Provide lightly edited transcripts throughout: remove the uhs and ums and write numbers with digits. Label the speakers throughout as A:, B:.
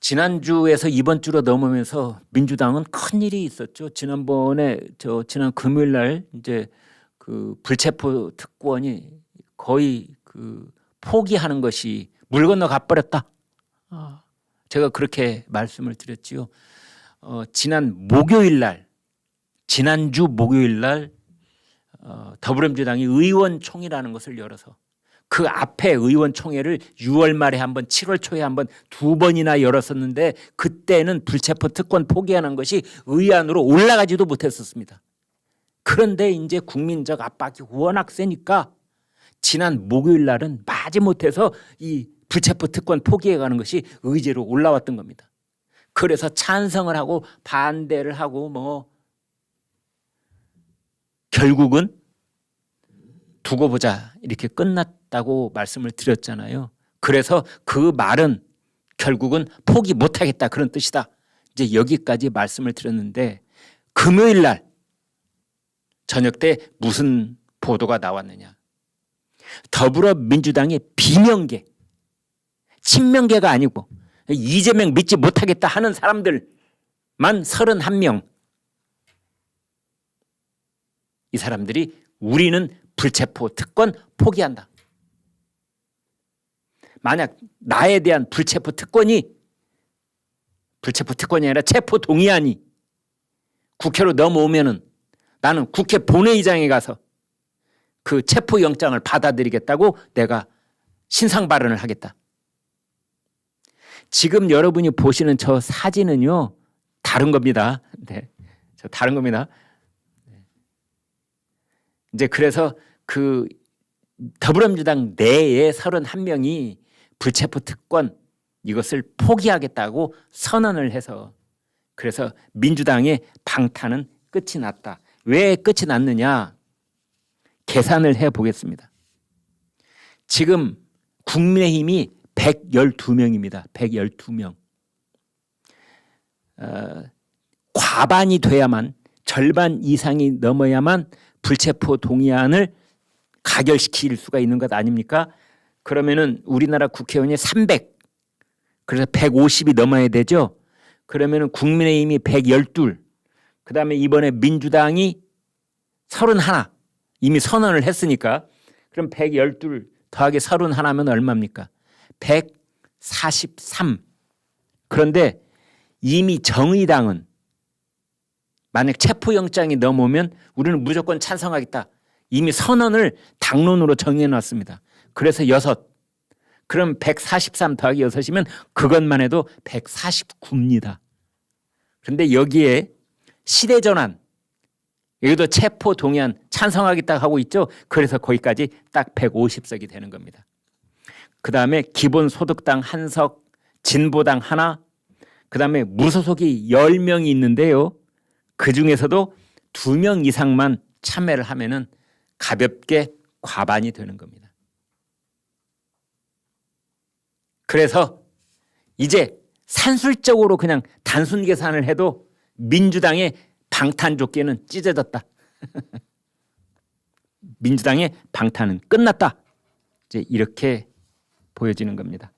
A: 지난주에서 이번 주로 넘어오면서 민주당은 큰 일이 있었죠. 지난 금요일 날 이제 그 불체포 특권이 거의 그 포기하는 것이 물 건너 가버렸다. 제가 그렇게 말씀을 드렸지요. 지난주 목요일 날 더불어민주당이 의원총회라는 것을 열어서 그 앞에 의원총회를 6월 말에 한 번, 7월 초에 한 번, 2번이나 열었었는데 그때는 불체포 특권 포기하는 것이 의안으로 올라가지도 못했었습니다. 그런데 이제 국민적 압박이 워낙 세니까 지난 목요일 날은 마지못해서 이 불체포 특권 포기해가는 것이 의제로 올라왔던 겁니다. 그래서 찬성을 하고 반대를 하고 결국은 두고 보자 이렇게 끝났다고 말씀을 드렸잖아요. 그래서 그 말은 결국은 포기 못하겠다 그런 뜻이다. 이제 여기까지 말씀을 드렸는데 금요일 날 저녁 때 무슨 보도가 나왔느냐. 더불어민주당의 비명계, 친명계가 아니고 이재명 믿지 못하겠다 하는 사람들만 31명. 이 사람들이 우리는 불체포 특권 포기한다. 만약 나에 대한 불체포 특권이 아니라 체포 동의안이 국회로 넘어오면은 나는 국회 본회의장에 가서 그 체포 영장을 받아들이겠다고 내가 신상 발언을 하겠다. 지금 여러분이 보시는 저 사진은요 다른 겁니다. 네, 저 다른 겁니다. 이제 그래서 그 더불어민주당 내에 31명이 불체포 특권 이것을 포기하겠다고 선언을 해서 그래서 민주당의 방탄은 끝이 났다. 왜 끝이 났느냐? 계산을 해보겠습니다. 지금 국민의힘이 112명입니다. 112명. 과반이 돼야만 절반 이상이 넘어야만 불체포 동의안을 가결시킬 수가 있는 것 아닙니까? 그러면은 우리나라 국회의원이 300, 그래서 150이 넘어야 되죠. 그러면은 국민의힘이 112, 그다음에 이번에 민주당이 31 이미 선언을 했으니까 그럼 112 더하기 31면 얼마입니까? 143. 그런데 이미 정의당은 만약 체포영장이 넘어오면 우리는 무조건 찬성하겠다. 이미 선언을 당론으로 정해놨습니다. 그래서 6. 그럼 143 더하기 6이면 그것만 해도 149입니다. 그런데 여기에 시대전환, 여기도 체포 동의안 찬성하겠다 하고 있죠. 그래서 거기까지 딱 150석이 되는 겁니다. 그 다음에 기본소득당 1석, 진보당 1, 그 다음에 무소속이 10명이 있는데요. 그 중에서도 2명 이상만 참여를 하면은 가볍게 과반이 되는 겁니다. 그래서 이제 산술적으로 그냥 단순 계산을 해도 민주당의 방탄조끼는 찢어졌다. 민주당의 방탄은 끝났다. 이제 이렇게 보여지는 겁니다.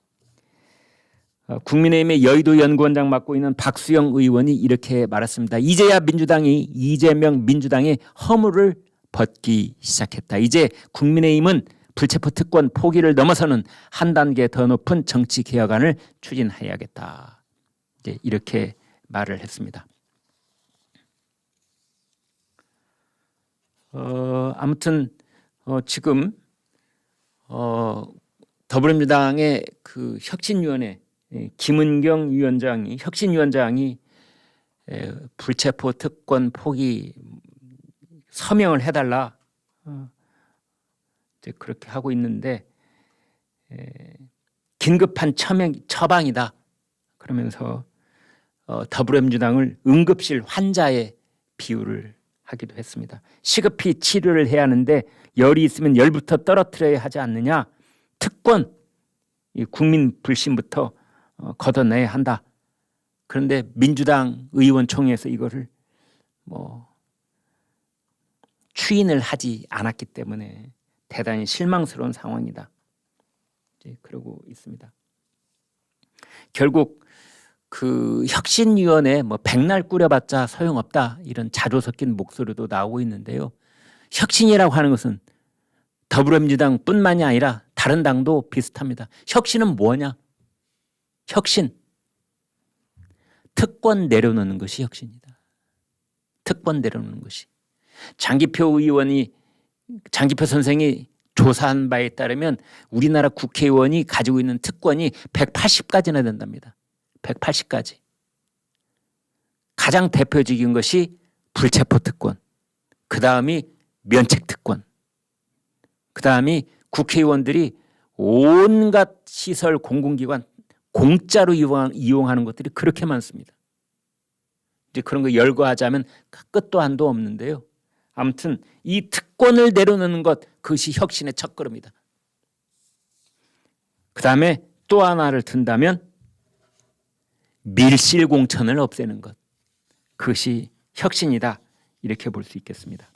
A: 국민의힘의 여의도 연구원장 맡고 있는 박수영 의원이 이렇게 말했습니다. 이제야 민주당이 이재명 민주당의 허물을 벗기 시작했다. 이제 국민의힘은 불체포 특권 포기를 넘어서는 한 단계 더 높은 정치 개혁안을 추진해야겠다. 이제 이렇게 말을 했습니다. 아무튼 지금 더불어민주당의 그 혁신위원회 김은경 위원장이 혁신위원장이 불체포 특권 포기 서명을 해달라 이제 그렇게 하고 있는데 긴급한 처방이다 그러면서 더불어민주당을 응급실 환자의 비유를 하기도 했습니다. 시급히 치료를 해야 하는데 열이 있으면 열부터 떨어뜨려야 하지 않느냐. 특권, 이 국민 불신부터 걷어내야 한다. 그런데 민주당 의원총회에서 이거를 추인을 하지 않았기 때문에 대단히 실망스러운 상황이다. 이제 그러고 있습니다. 결국 그 혁신위원회 뭐 백날 꾸려봤자 소용없다 이런 자조 섞인 목소리도 나오고 있는데요. 혁신이라고 하는 것은 더불어민주당뿐만이 아니라 다른 당도 비슷합니다. 혁신은 뭐냐? 혁신. 특권 내려놓는 것이 혁신이다. 특권 내려놓는 것이. 장기표 선생이 조사한 바에 따르면 우리나라 국회의원이 가지고 있는 특권이 180가지나 된답니다. 180가지. 가장 대표적인 것이 불체포 특권. 그 다음이 면책 특권. 그 다음이 국회의원들이 온갖 시설 공공기관 공짜로 이용하는 것들이 그렇게 많습니다. 이제 그런 거 열거하자면 끝도 한도 없는데요. 아무튼 이 특권을 내려놓는 것, 그것이 혁신의 첫걸음이다. 그 다음에 또 하나를 든다면 밀실 공천을 없애는 것, 그것이 혁신이다, 이렇게 볼 수 있겠습니다.